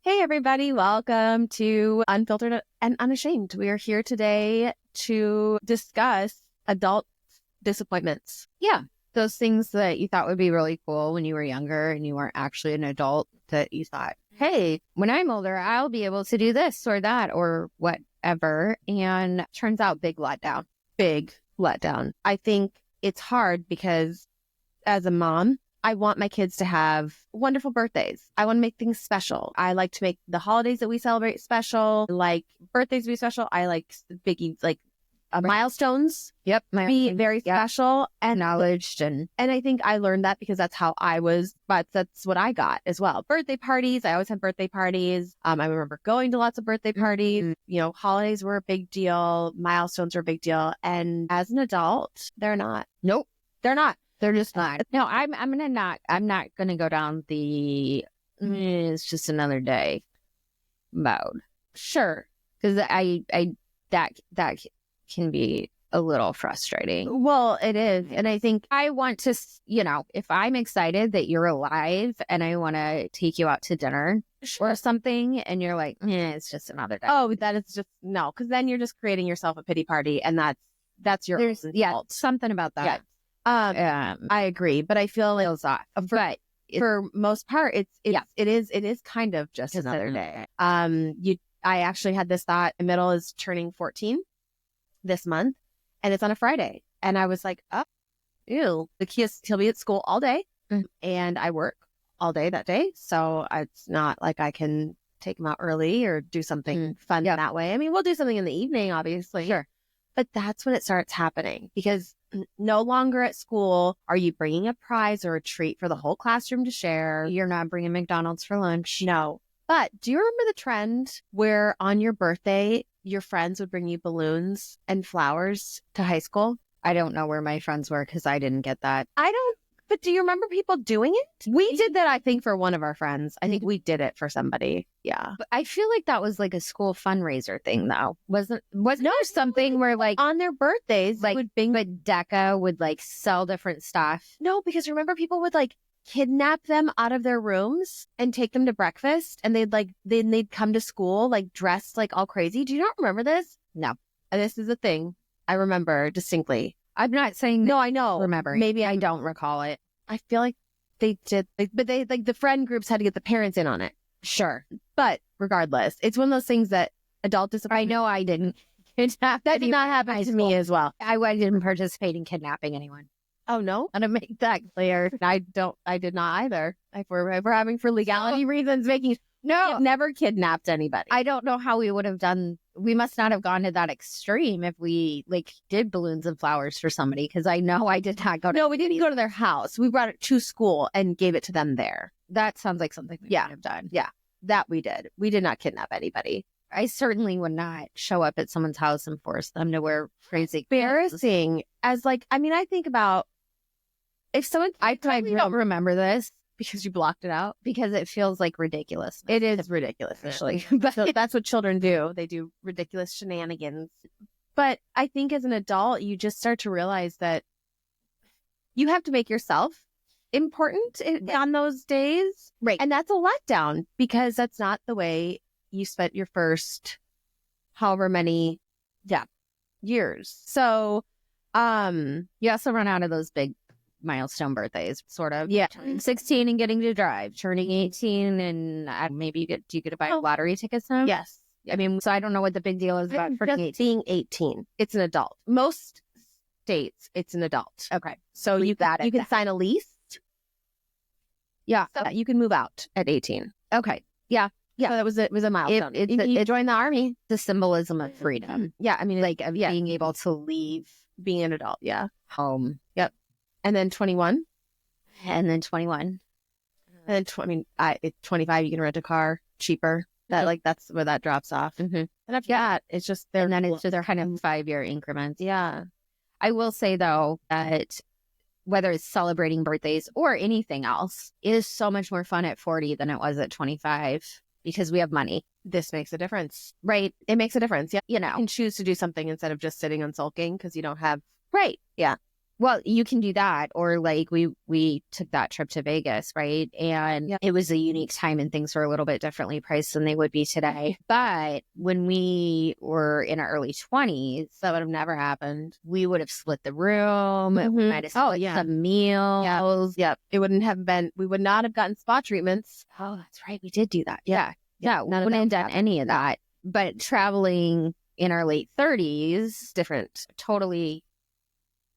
Hey, everybody. Welcome to Unfiltered and Unashamed. We are here today to discuss adult disappointments. Yeah. Those things that you thought would be really cool when you were younger and you weren't actually an adult, that you thought, hey, when I'm older, I'll be able to do this or that or whatever. And turns out big letdown. Big letdown. I think it's hard because as a mom, I want my kids to have wonderful birthdays. I want to make things special. I like to make the holidays that we celebrate special, like birthdays be special. I like biggie, like milestones. Yep. Be very special and Acknowledged. And I think I learned that because that's how I was, but that's what I got as well. Birthday parties. I always had birthday parties. I remember going to lots of birthday parties. Mm-hmm. You know, holidays were a big deal. Milestones were a big deal. And as an adult, they're not. nope, They're not. they're just not. No, I'm not gonna go down the it's just another day mode. Sure. Because that can be a little frustrating. Well, it is. And I think I want to, if I'm excited that you're alive and I want to take you out to dinner or something and you're like, it's just another day. Oh, that is just, no, because then you're just creating yourself a pity party and that's your own fault. Something about that. I agree, but I feel like Feels off. But for most part, it is kind of just another day. I actually had this thought. My middle is turning 14 this month, and it's on a Friday, and I was like, oh, ew. He'll be at school all day, and I work all day that day, so it's not like I can take him out early or do something fun that way. I mean, we'll do something in the evening, obviously, sure, but that's when it starts happening because no longer at school are you bringing a prize or a treat for the whole classroom to share. you're not bringing McDonald's for lunch. No. But do you remember the trend where on your birthday, your friends would bring you balloons and flowers to high school? I don't know where my friends were because I didn't get that. I don't. But do you remember people doing it? We did that, I think, for one of our friends. I think we did it for somebody. Yeah. But I feel like that was like a school fundraiser thing, though. Wasn't there something where like on their birthdays, like would bring, but DECA would like sell different stuff? No, because remember people would like kidnap them out of their rooms and take them to breakfast, and they'd come to school like dressed like all crazy. Do you not remember this? No. And this is a thing I remember distinctly. I'm not saying no, I know. Remember, maybe I don't recall it. I feel like they did, but they like the friend groups had to get the parents in on it. Sure, but regardless, it's one of those things that adult discipline. I know I didn't. That did not happen to me as well. I didn't participate in kidnapping anyone. Oh no, I want to make that clear. I did not either. If we're having for legality reasons, No, I've never kidnapped anybody. I don't know how we would have done. We must not have gone to that extreme if we like did balloons and flowers for somebody. Because I know I did not go. No, we didn't go to their house. We brought it to school and gave it to them there. That sounds like something we would have done. Yeah, that we did. We did not kidnap anybody. I certainly would not show up at someone's house and force them to wear crazy embarrassing. As like, I mean, I think about if someone. I don't remember this. Because you blocked it out? Because it feels like ridiculous. It is ridiculous, actually. But so that's what children do. They do ridiculous shenanigans. But I think as an adult, you just start to realize that you have to make yourself important on those days. Right. And that's a letdown because that's not the way you spent your first however many years. So you also run out of those big milestone birthdays, sort of. Yeah. Turning 16 and getting to drive, turning 18 and maybe you get to buy lottery tickets now? Yes. I mean, so I don't know what the big deal is about turning 18. Being 18. It's an adult. Most states, it's an adult. Okay. So you can sign a lease. Yeah. So you can move out at 18. Okay. Yeah. Yeah. So it was a milestone. You join the army. The symbolism of freedom. Yeah. I mean, like being able to leave. Being an adult. Yeah. Home. Yep. And then 21. And then 21. And then 25, you can rent a car cheaper. That's where that drops off. Mm-hmm. And after that, it's just they're kind of 5-year increments. Yeah. I will say though that whether it's celebrating birthdays or anything else, it is so much more fun at 40 than it was at 25. because we have money. This makes a difference. Right. It makes a difference. Yeah. You know, You can choose to do something instead of just sitting and sulking because you don't have. right. Yeah. Well, you can do that. Or like we took that trip to Vegas, right? And it was a unique time and things were a little bit differently priced than they would be today. But when we were in our early 20s, That would have never happened. we would have split the room. We might have split some meals. Yep. It wouldn't have been, we would not have gotten spa treatments. Oh, that's right. We did do that. Yeah. Yeah. We None of wouldn't have that done happened. any of that. But traveling in our late 30s, Different. totally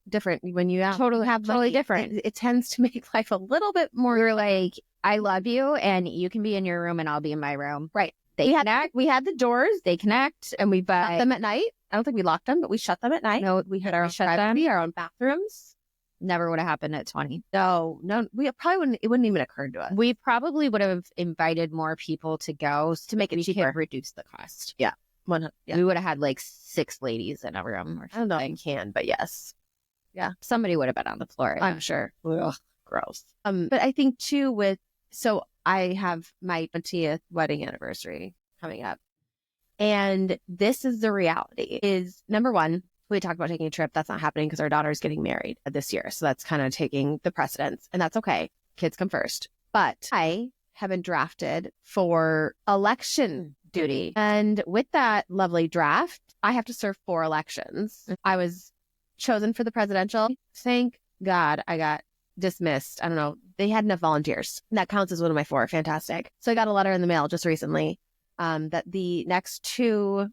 Different when you have totally money. different. It tends to make life a little bit more. We were like, I love you, and you can be in your room, and I'll be in my room. Right. They We connect. we had the doors. They connect, and we Shut buy them at night. I don't think we locked them, but we shut them at night. No, We had our own shut them. privacy, our own bathrooms. Never would have happened at 20. No, we probably wouldn't. It wouldn't even occur to us. We probably would have invited more people to go To make it we cheaper. could reduce the cost. Yeah. We would have had like 6 ladies in a room or I don't know if something. you can, but yes, Somebody would have been on the floor. I'm sure. Ugh, gross. But I think too so I have my 20th wedding anniversary coming up. And this is the reality is number one, we talked about taking a trip. That's not happening because our daughter's getting married this year. So that's kind of taking the precedence and that's okay. Kids come first. But I have been drafted for election duty. And with that lovely draft, I have to serve 4 elections. I was chosen for the presidential. Thank God I got dismissed. I don't know. They had enough volunteers. That counts as one of my 4. Fantastic. So I got a letter in the mail just recently that the next 2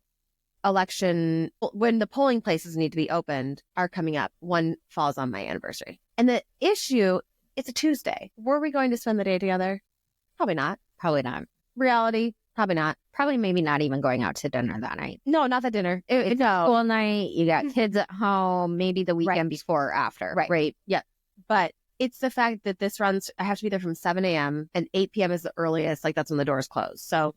election, when the polling places need to be opened, are coming up. One falls on my anniversary. And the issue, it's a Tuesday. Were we going to spend the day together? Probably not. Probably not. Reality, probably not. Probably maybe not even going out to dinner that night. No, not that dinner. It's No. school night. You got kids at home. Maybe the weekend before or after. Right. Yeah. But it's the fact that this runs, I have to be there from 7 a.m. and 8 p.m. is the earliest. Like that's when the doors close. So,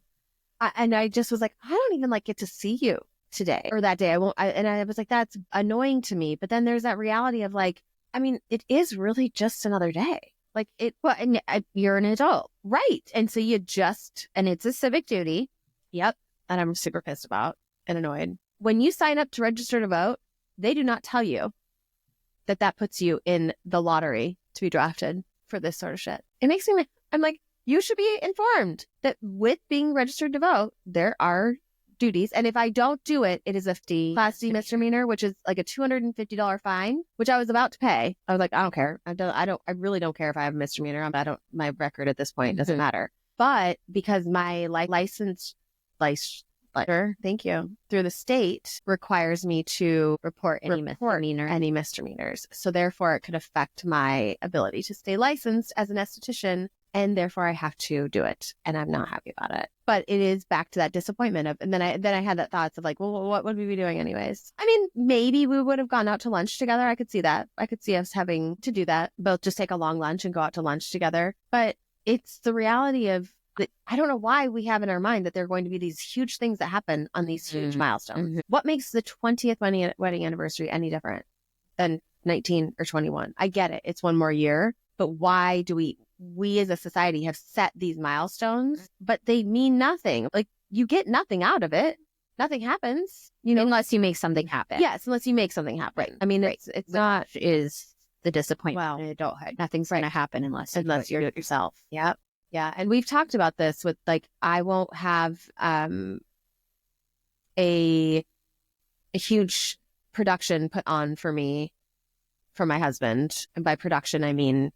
I just was like, I don't even like get to see you today or that day. I won't. And I was like, that's annoying to me. But then there's that reality of like, I mean, it is really just another day. Like it, Well, and you're an adult. right. And so you just, And it's a civic duty. yep. And I'm super pissed about and annoyed. When you sign up to register to vote, they do not tell you that puts you in the lottery to be drafted for this sort of shit. It makes me, I'm like, you should be informed that with being registered to vote, there are duties. And if I don't do it, it is a Class D misdemeanor, which is like a $250 fine, which I was about to pay. I was like, I don't care. I really don't care if I have a misdemeanor. My record at this point doesn't matter. But because my license, thank you, through the state requires me to Report any misdemeanor. any misdemeanors. So therefore it could affect my ability to stay licensed as an esthetician. And therefore I have to do it. And I'm not happy about it. But it is back to that disappointment of, and then I had that thoughts of like, well, what would we be doing anyways? I mean, maybe we would have gone out to lunch together. I could see that. I could see us having to do that. Both just take a long lunch and go out to lunch together. But it's the reality of that. I don't know why we have in our mind that there are going to be these huge things that happen on these huge milestones. What makes the 20th wedding anniversary any different than 19 or 21? I get it. It's one more year. But why do we as a society have set these milestones, but they mean nothing? Like you get nothing out of it. Nothing happens, Unless you make something happen. Yes, unless you make something happen. Right. I mean, it's not is the disappointment Wow. in adulthood. Nothing's going to happen unless you do it yourself. Yep. Yeah. And we've talked about this with like, I won't have a huge production put on for me, for my husband. And by production, I mean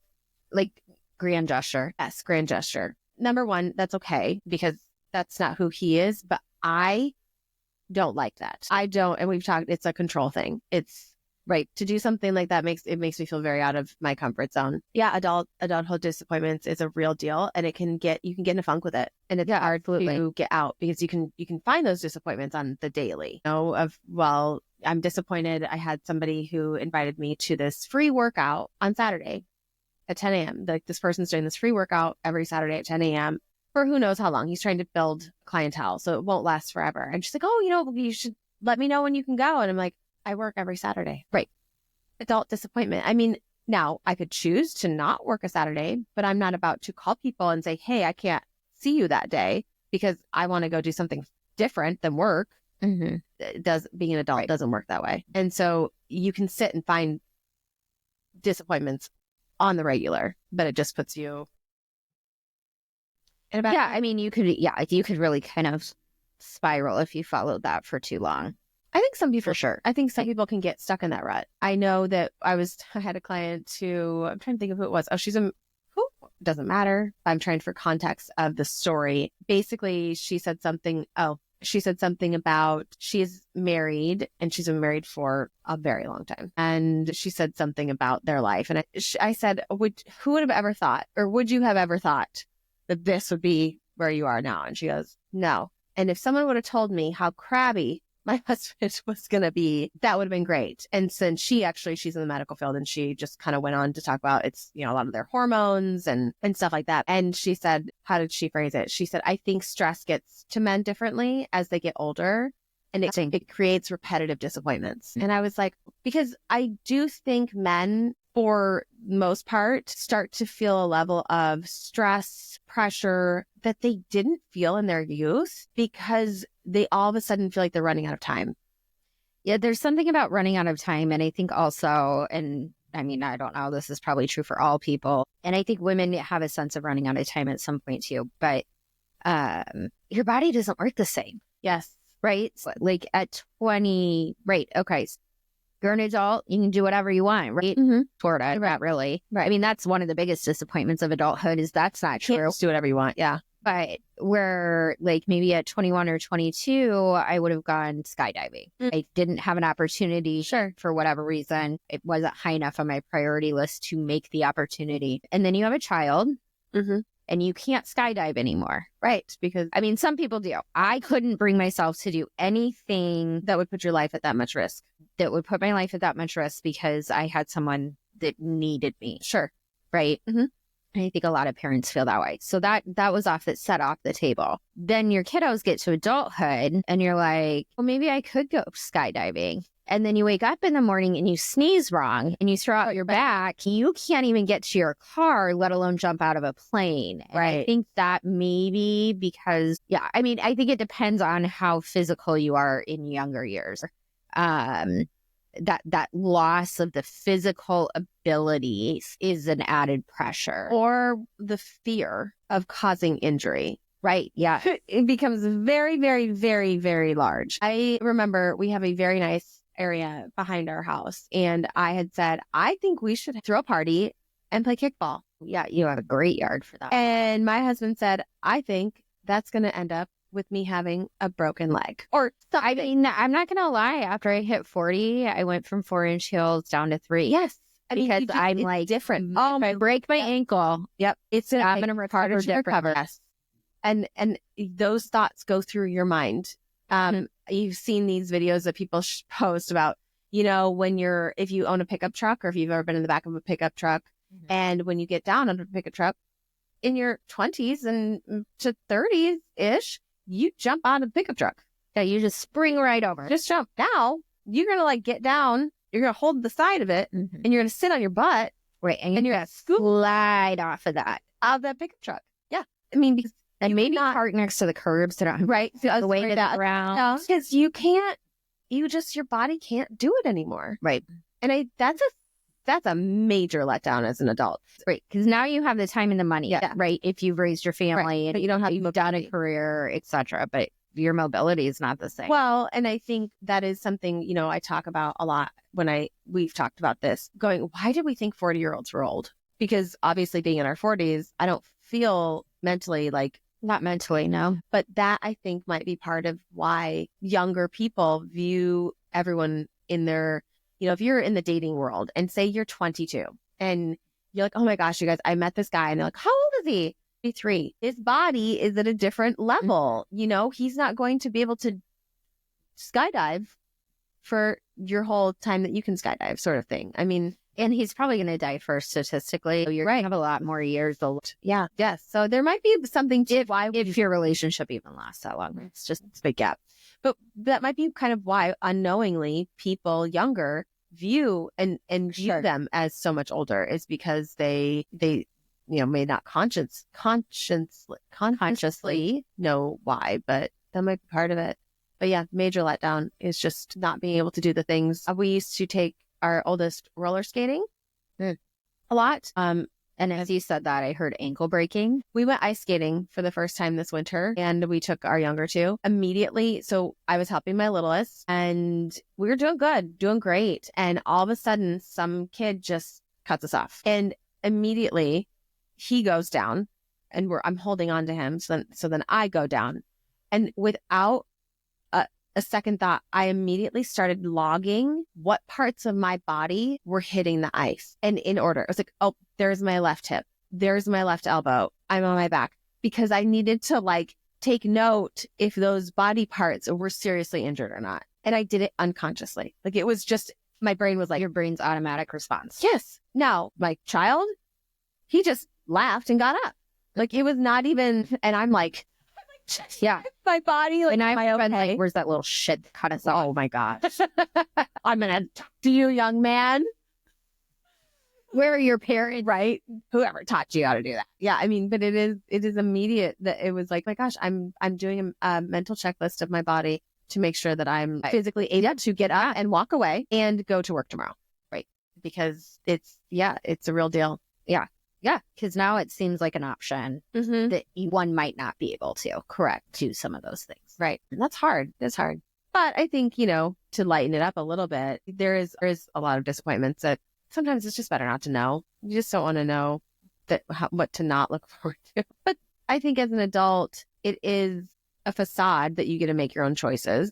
like grand gesture. yes, grand gesture. Number one, that's okay because that's not who he is, but I don't like that. I don't, and we've talked, it's a control thing. It's right to do something like that makes me feel very out of my comfort zone. Yeah, adulthood disappointments is a real deal, and you can get in a funk with it, and it's hard to get out because you can find those disappointments on the daily. I'm disappointed. I had somebody who invited me to this free workout on Saturday at 10 a.m. Like this person's doing this free workout every Saturday at 10 a.m. for who knows how long. He's trying to build clientele, so it won't last forever. And she's like, oh, you should let me know when you can go. And I'm like, I work every Saturday. Right. Adult disappointment. I mean, now I could choose to not work a Saturday, but I'm not about to call people and say, hey, I can't see you that day. because I want to go do something different than work. Being an adult doesn't work that way. And so you can sit and find disappointments on the regular, but it just puts you in a bad I mean, you could really kind of spiral if you followed that for too long. I think some people, for sure. I think some people can get stuck in that rut. I know that I had a client who, I'm trying to think of who it was. Oh, doesn't matter. I'm trying for context of the story. Basically, she said something about she's married and she's been married for a very long time. And she said something about their life. And I said, who would have ever thought, or would you have ever thought that this would be where you are now? And she goes, no. And if someone would have told me how crabby my husband was going to be, that would have been great. And since she's in the medical field, and she just kind of went on to talk about it's, a lot of their hormones and stuff like that. And she said, how did she phrase it? She said, I think stress gets to men differently as they get older, and it creates repetitive disappointments. And I was like, because I do think men, for most part, start to feel a level of stress, pressure that they didn't feel in their youth, because they all of a sudden feel like they're running out of time. Yeah, there's something about running out of time. And I think also, and I mean, I don't know, this is probably true for all people. And I think women have a sense of running out of time at some point too. But your body doesn't work the same. Yes. Right? Like at 20, right? Okay. So you're an adult, you can do whatever you want, right? Sort of, not really. Right. I mean, that's one of the biggest disappointments of adulthood, is that's not true. Just do whatever you want. Yeah. But where, like, maybe at 21 or 22, I would have gone skydiving. I didn't have an opportunity for whatever reason. It wasn't high enough on my priority list to make the opportunity. And then you have a child. And you can't skydive anymore. Right. Because, I mean, some people do. I couldn't bring myself to do anything that would put your life at that much risk. That would put my life at that much risk, because I had someone that needed me. Sure. Right. And I think a lot of parents feel that way. So that was set off the table. Then your kiddos get to adulthood and you're like, well, maybe I could go skydiving. And then you wake up in the morning and you sneeze wrong and you throw out your back. You can't even get to your car, let alone jump out of a plane. And I think that maybe because, I mean, I think it depends on how physical you are in younger years. That loss of the physical ability is an added pressure. Or the fear of causing injury. Right. Yeah. It becomes very, very, very, very large. I remember we have a very nice area behind our house, and I had said, I think we should throw a party and play kickball. Yeah, you have a great yard for that. And my husband said, I think that's going to end up with me having a broken leg or something. I mean, I'm not going to lie. After I hit 40, I went from 4-inch heels down to 3. Yes. Because I'm like different. Oh, I break my ankle. Yep. I'm going to recover. Yes. And those thoughts go through your mind. You've seen these videos that people post about, if you own a pickup truck, or if you've ever been in the back of a pickup truck, and when you get down under a pickup truck in your 20s and to 30s ish, you jump out of the pickup truck. Yeah, you just spring right over. Just jump. Now you're going to get down, you're going to hold the side of it, and you're going to sit on your butt. Right. And you're going to slide off of that. Out of that pickup truck. Yeah. I mean, because and maybe park next to the curbs so don't the way to that around. Because your body can't do it anymore. Right. And that's a major letdown as an adult. Right. Because now you have the time and the money. Yeah. Right. If you've raised your family and but you've done a career, etc. But your mobility is not the same. Well, and I think that is something, I talk about a lot we've talked about this, going, why did we think 40-year-olds were old? Because obviously being in our 40s, I don't feel mentally like, not mentally, no. But that, I think, might be part of why younger people view everyone in their, if you're in the dating world and say you're 22 and you're like, oh my gosh, you guys, I met this guy, and they're like, how old is he? 23. His body is at a different level. He's not going to be able to skydive for your whole time that you can skydive, sort of thing. I mean, and he's probably going to die first statistically. So you're going to have a lot more years old. Yeah. Yes. So there might be something to if your relationship even lasts that long. It's just a big gap. But that might be kind of why unknowingly people younger view and view them as so much older, is because they may not consciously know why, but that might be part of it. But yeah, major letdown is just not being able to do the things. We used to take our oldest roller skating a lot. And as you said that, I heard ankle breaking. We went ice skating for the first time this winter, and we took our younger two immediately. So I was helping my littlest, and we were doing good, doing great. And all of a sudden, some kid just cuts us off, and immediately he goes down, and I'm holding on to him. So then I go down, and without a second thought, I immediately started logging what parts of my body were hitting the ice, and in order. I was like, oh, there's my left hip. There's my left elbow. I'm on my back, because I needed to take note if those body parts were seriously injured or not. And I did it unconsciously. It was just, my brain was like, your brain's automatic response. Yes. Now, my child, he just laughed and got up. It was not even, and I'm like, yeah, my body, and I've been okay? Where's that little shit that cut us off? Oh my gosh. I'm going to talk to you, young man. Where are your parents? Right? Whoever taught you how to do that. Yeah, I mean, but it is immediate that it was like, my gosh, I'm doing a mental checklist of my body to make sure that I'm physically able to get up and walk away and go to work tomorrow. Right? Because it's a real deal. Yeah. Yeah, because now it seems like an option that one might not be able to do some of those things. Right. And that's hard. That's hard. But I think, to lighten it up a little bit, there is a lot of disappointments that sometimes it's just better not to know. You just don't want to know what to not look forward to. But I think as an adult, it is a facade that you get to make your own choices.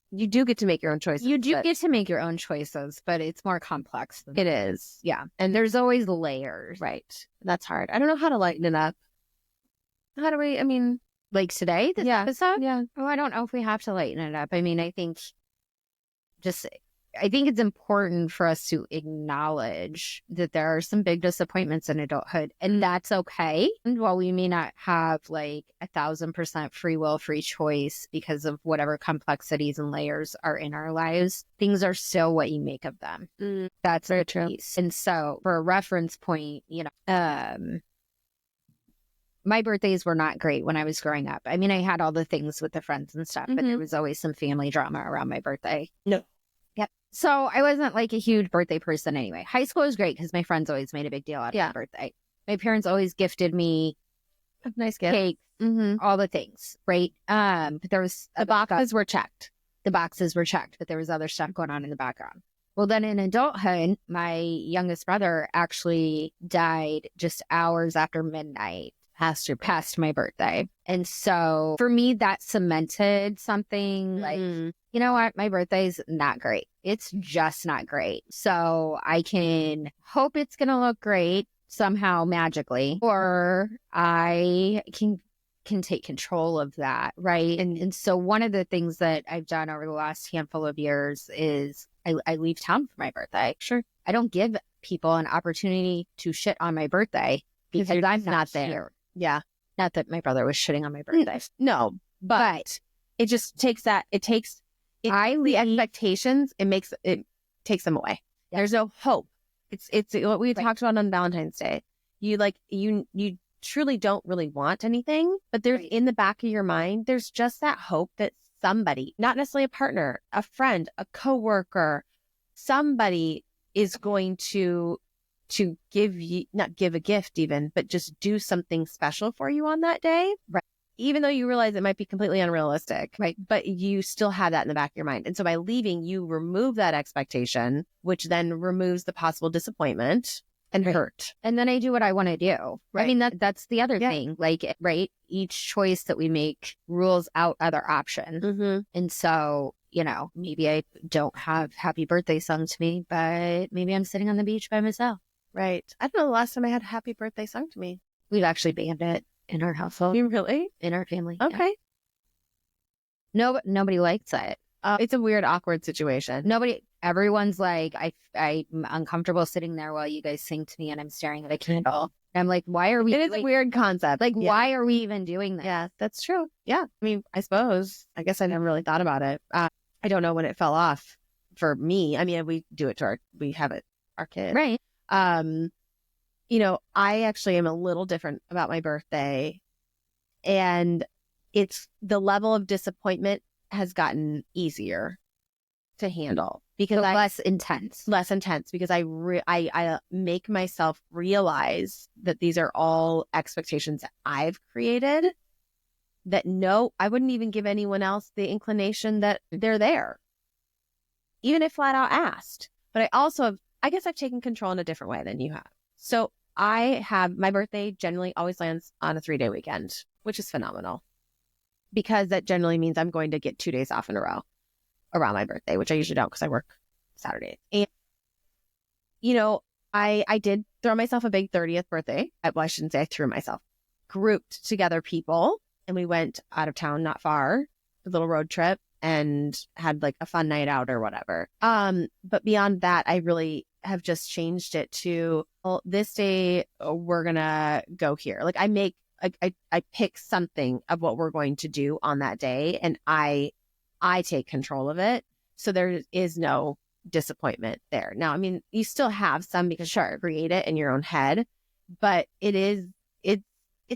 You do get to make your own choices. You do get to make your own choices, but it's more complex than it is. Yeah. And there's always layers. Right. That's hard. I don't know how to lighten it up. How do we, today, this episode? Yeah. Oh, I don't know if we have to lighten it up. I think it's important for us to acknowledge that there are some big disappointments in adulthood, and that's okay. And while we may not have 1,000% free will, free choice because of whatever complexities and layers are in our lives, things are still what you make of them. That's very true. And so for a reference point, my birthdays were not great when I was growing up. I mean, I had all the things with the friends and stuff, but there was always some family drama around my birthday. No. Yep. So I wasn't a huge birthday person anyway. High school was great because my friends always made a big deal out of my birthday. My parents always gifted me nice gift, cake, all the things, right? But there was the boxes were checked. The boxes were checked, but there was other stuff going on in the background. Well, then in adulthood, my youngest brother actually died just hours after midnight. Past my birthday. And so for me, that cemented something you know what? My birthday's not great. It's just not great. So I can hope it's going to look great somehow magically, or I can take control of that. Right. And so one of the things that I've done over the last handful of years is I leave town for my birthday. Sure. I don't give people an opportunity to shit on my birthday because I'm not there. Yeah. Not that my brother was shitting on my birthday. No, but it just takes the expectations. It takes them away. Yeah. There's no hope. It's what we talked about on Valentine's Day. You truly don't really want anything, but there's in the back of your mind, there's just that hope that somebody, not necessarily a partner, a friend, a coworker, somebody is going to give you, not give a gift even, but just do something special for you on that day. Right. Even though you realize it might be completely unrealistic. Right. But you still have that in the back of your mind. And so by leaving, you remove that expectation, which then removes the possible disappointment and hurt. And then I do what I want to do. Right. I mean, that's the other thing. Each choice that we make rules out other options. And so, maybe I don't have happy birthday sung to me, but maybe I'm sitting on the beach by myself. Right. I don't know the last time I had a happy birthday sung to me. We've actually banned it in our household. You really? In our family. Okay. No, nobody likes it. It's a weird, awkward situation. Everyone's like, I'm uncomfortable sitting there while you guys sing to me and I'm staring at a candle. And I'm like, why are we? It is a weird concept. Why are we even doing that? Yeah, that's true. Yeah. I mean, I guess I never really thought about it. I don't know when it fell off for me. I mean, we do it we have it, our kid. Right. I actually am a little different about my birthday, and it's the level of disappointment has gotten easier to handle because less intense because I make myself realize that these are all expectations that I've created, that no, I wouldn't even give anyone else the inclination that they're there, even if flat out asked. But I guess I've taken control in a different way than you have. So my birthday generally always lands on a 3-day weekend, which is phenomenal, because that generally means I'm going to get 2 days off in a row around my birthday, which I usually don't because I work Saturdays. And, I did throw myself a big 30th birthday. Well, I shouldn't say I threw myself. Grouped together people, and we went out of town, not far, a little road trip, and had like a fun night out or whatever. But beyond that, I really have just changed it to, well, this day we're gonna go here. Like I pick something of what we're going to do on that day, and I take control of it. So there is no disappointment there. Now, I mean, you still have some because you create it in your own head, but it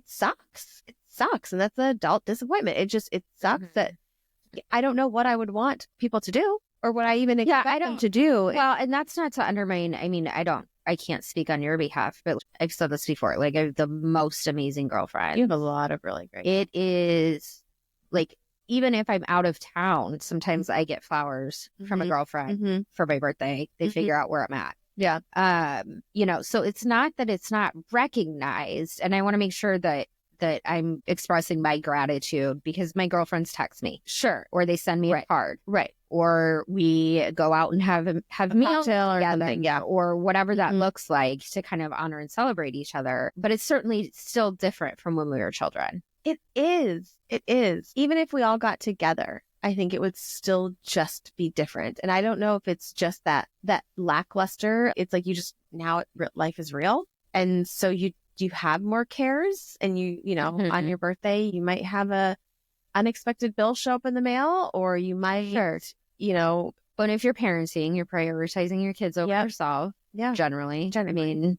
sucks. It sucks. And that's an adult disappointment. It sucks that I don't know what I would want people to do or what I even expect them to do. Well, and that's not to undermine. I mean, I can't speak on your behalf, but I've said this before. Like, I have the most amazing girlfriend. You have a lot of really great. It is like, even if I'm out of town, sometimes I get flowers from a girlfriend for my birthday. They figure out where I'm at. Yeah. So it's not that it's not recognized. And I want to make sure that I'm expressing my gratitude because my girlfriends text me. Sure. Or they send me a card. Right. Or we go out and have meals or together, something. Yeah. or whatever that looks like, to kind of honor and celebrate each other. But it's certainly still different from when we were children. It is. It is. Even if we all got together, I think it would still just be different. And I don't know if it's just that lackluster. It's like now life is real. And so you have more cares, and on your birthday, you might have a unexpected bill show up in the mail, or you might, but if you're parenting, you're prioritizing your kids over yourself. Yeah. Generally. I mean,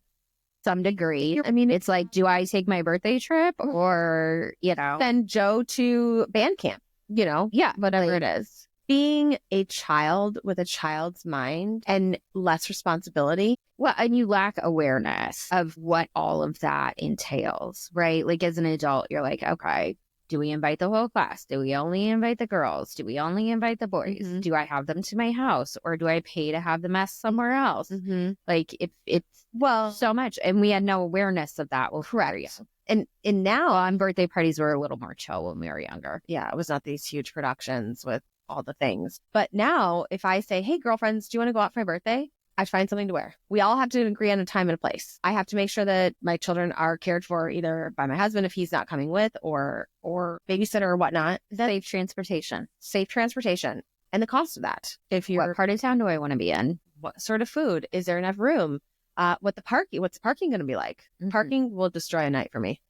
some degree. I mean, it's like, do I take my birthday trip or, send Joe to band camp, whatever it is. Being a child with a child's mind and less responsibility. Well, and you lack awareness of what all of that entails, right? Like, as an adult, you're like, okay, do we invite the whole class? Do we only invite the girls? Do we only invite the boys? Do I have them to my house, or do I pay to have the mess somewhere else? Like, it's so much. And we had no awareness of that. Well, correct. And now, birthday parties were a little more chill when we were younger. Yeah, it was not these huge productions with all the things. But now, if I say, hey, girlfriends, do you want to go out for my birthday? I find something to wear. We all have to agree on a time and a place. I have to make sure that my children are cared for either by my husband if he's not coming with, or babysitter or whatnot. Safe transportation. And the cost of that. What part of town do I want to be in? What sort of food? Is there enough room? What's the parking going to be like? Parking will destroy a night for me.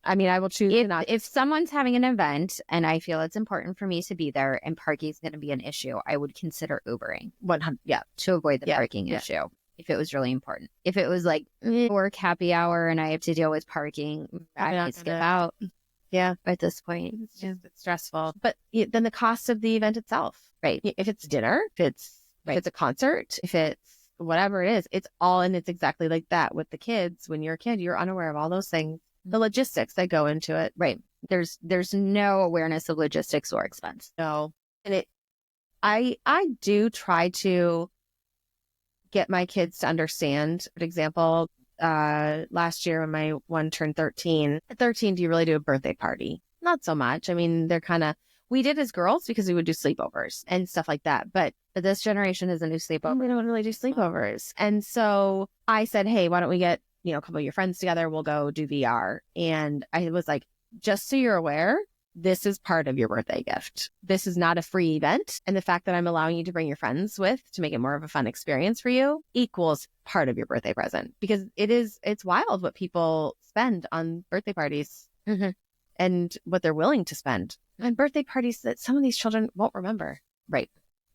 I mean, I will choose if someone's having an event and I feel it's important for me to be there and parking is going to be an issue, I would consider Ubering. 100, to avoid the parking issue if it was really important. If it was like work happy hour and I have to deal with parking, I might skip out. Yeah, at this point, it's stressful. But then the cost of the event itself, right? If it's dinner, if it's a concert, if it's whatever it is, it's all, and it's exactly like that with the kids. When you're a kid, you're unaware of all those things. The logistics that go into it. Right. There's no awareness of logistics or expense. No. And I do try to get my kids to understand. For example, last year when my one turned 13, at 13, do you really do a birthday party? Not so much. I mean, we did as girls because we would do sleepovers and stuff like that. But this generation doesn't do sleepovers. We don't really do sleepovers. And so I said, hey, why don't we get a couple of your friends together, we'll go do VR. And I was like, just so you're aware, this is part of your birthday gift. This is not a free event. And the fact that I'm allowing you to bring your friends with to make it more of a fun experience for you equals part of your birthday present, because it's wild what people spend on birthday parties and what they're willing to spend on birthday parties that some of these children won't remember. Right.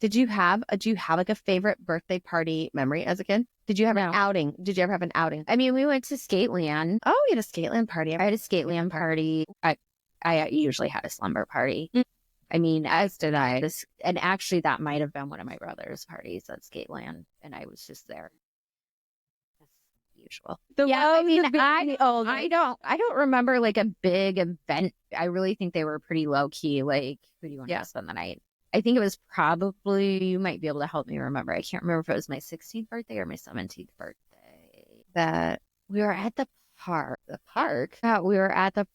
do you have like a favorite birthday party memory as a kid? Did you have an outing? Did you ever have an outing? I mean, we went to Skateland. Oh, you had a Skateland party. I had a Skateland party. I usually had a slumber party. I mean, as did I. And actually, that might have been one of my brother's parties at Skateland, and I was just there. That's usual. I mean, I don't remember like a big event. I really think they were pretty low key. Like, who do you want to spend the night? I think it was probably, you might be able to help me remember. I can't remember if it was my 16th birthday or my 17th birthday. That we were at the park. We were at a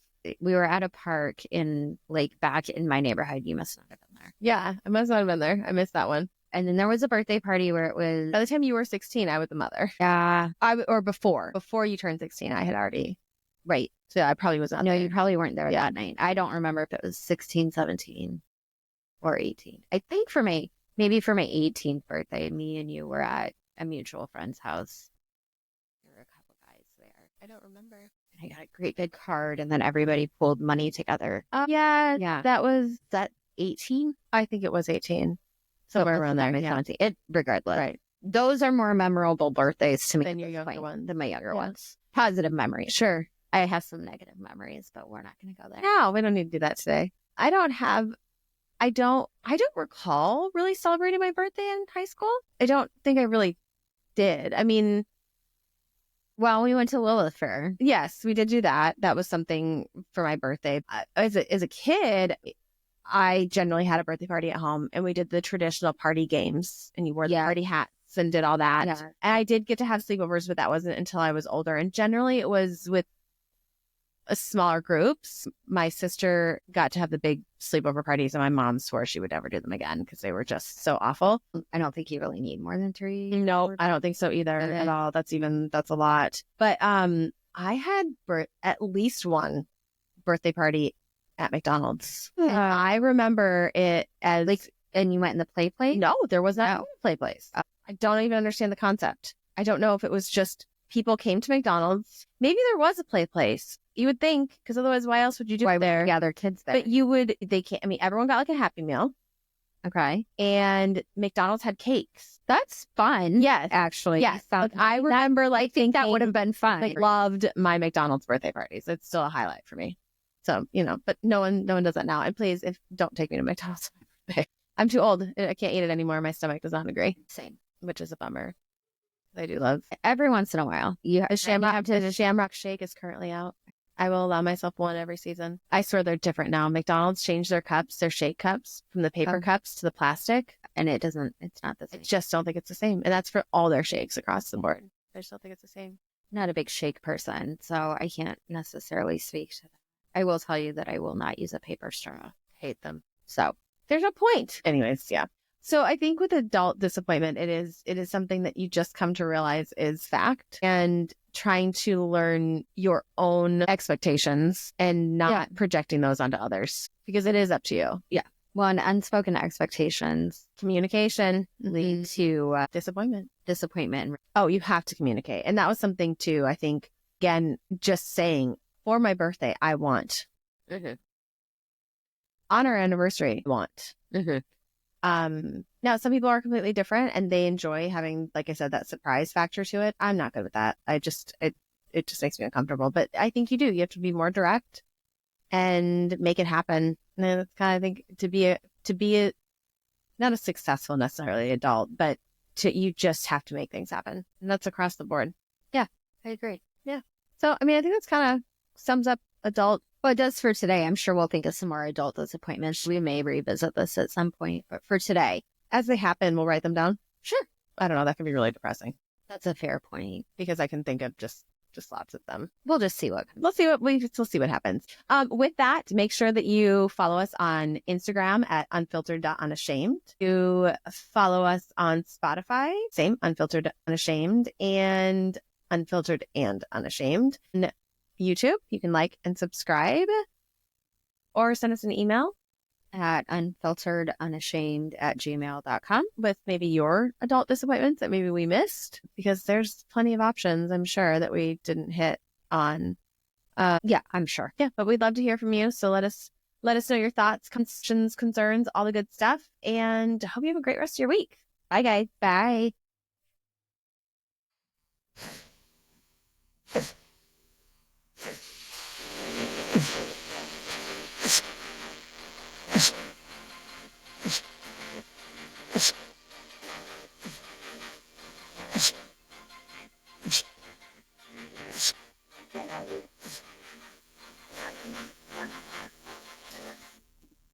park in like back in my neighborhood. You must not have been there. Yeah, I must not have been there. I missed that one. And then there was a birthday party where it was. By the time you were 16, I was the mother. Yeah. Or before you turned 16, I had already. Right. So I probably was not there. You probably weren't there that night. I don't remember if it was 16, 17. Or 18. I think maybe for my 18th birthday, me and you were at a mutual friend's house. There were a couple guys there. I don't remember. And I got a great big card, and then everybody pulled money together. Yeah. That 18? I think it was 18. Somewhere around there. Yeah. Regardless. Right. Those are more memorable birthdays to me than your younger ones. Than my younger ones. Positive memories. Sure. I have some negative memories, but we're not going to go there. No, we don't need to do that today. I don't recall really celebrating my birthday in high school. I don't think I really did. I mean, well, we went to Lilith Fair. Yes, we did do that. That was something for my birthday. As a kid, I generally had a birthday party at home, and we did the traditional party games, and you wore the party hats and did all that. Yeah. And I did get to have sleepovers, but that wasn't until I was older. And generally it was with smaller groups. My sister got to have the big sleepover parties, and my mom swore she would never do them again because they were just so awful. I don't think you really need more than 3. No, I don't think so either at all. That's a lot. But I had at least one birthday party at McDonald's. And I remember it as like, and you went in the play place? No, there was not a play place. I don't even understand the concept. I don't know if it was just people came to McDonald's. Maybe there was a play place. You would think, because otherwise, why else would you do it there? Gather kids there. But they can't. I mean, everyone got like a Happy Meal. Okay. And McDonald's had cakes. That's fun. Yes. Actually. Yes. I remember I think that would have been fun. Like, loved my McDonald's birthday parties. It's still a highlight for me. So, but no one does that now. And please, don't take me to McDonald's on my birthday. I'm too old. I can't eat it anymore. My stomach does not agree. Same. Which is a bummer. I do love. Every once in a while. The Shamrock Shake is currently out. I will allow myself one every season. I swear they're different now. McDonald's changed their cups, their shake cups, from the paper cups to the plastic. And it's not the same. I just don't think it's the same. And that's for all their shakes across the board. I just don't think it's the same. Not a big shake person, so I can't necessarily speak to that. I will tell you that I will not use a paper straw. Hate them. So there's no point. Anyways, yeah. So I think with adult disappointment, it is something that you just come to realize is fact, and trying to learn your own expectations and not projecting those onto others, because it is up to you. Yeah. Well, and unspoken expectations, communication lead to disappointment. Oh, you have to communicate. And that was something too, I think, again, just saying, for my birthday, I want. Mm-hmm. On our anniversary, I want. Mm-hmm. Now some people are completely different and they enjoy having, like I said, that surprise factor to it. I'm not good with that. It just makes me uncomfortable, but I think you have to be more direct and make it happen. And that's kind of, I think, to be a not a successful necessarily adult, but you just have to make things happen. And that's across the board. Yeah, I agree. Yeah. So, I mean, I think that's kind of sums up adult. Well, it does for today. I'm sure we'll think of some more adult disappointments. We may revisit this at some point, but for today, as they happen, we'll write them down. Sure. I don't know. That can be really depressing. That's a fair point, because I can think of just lots of them. We'll just see what we'll see what happens. With that, make sure that you follow us on Instagram at unfiltered.unashamed. You follow us on Spotify, same, unfiltered unashamed, and unfiltered and unashamed. And YouTube, you can like and subscribe, or send us an email at unfilteredunashamed@gmail.com with maybe your adult disappointments that maybe we missed, because there's plenty of options, I'm sure, that we didn't hit on. Yeah, I'm sure. Yeah, but we'd love to hear from you. So let us Let us know your thoughts, questions, concerns, all the good stuff. And hope you have a great rest of your week. Bye, guys. Bye.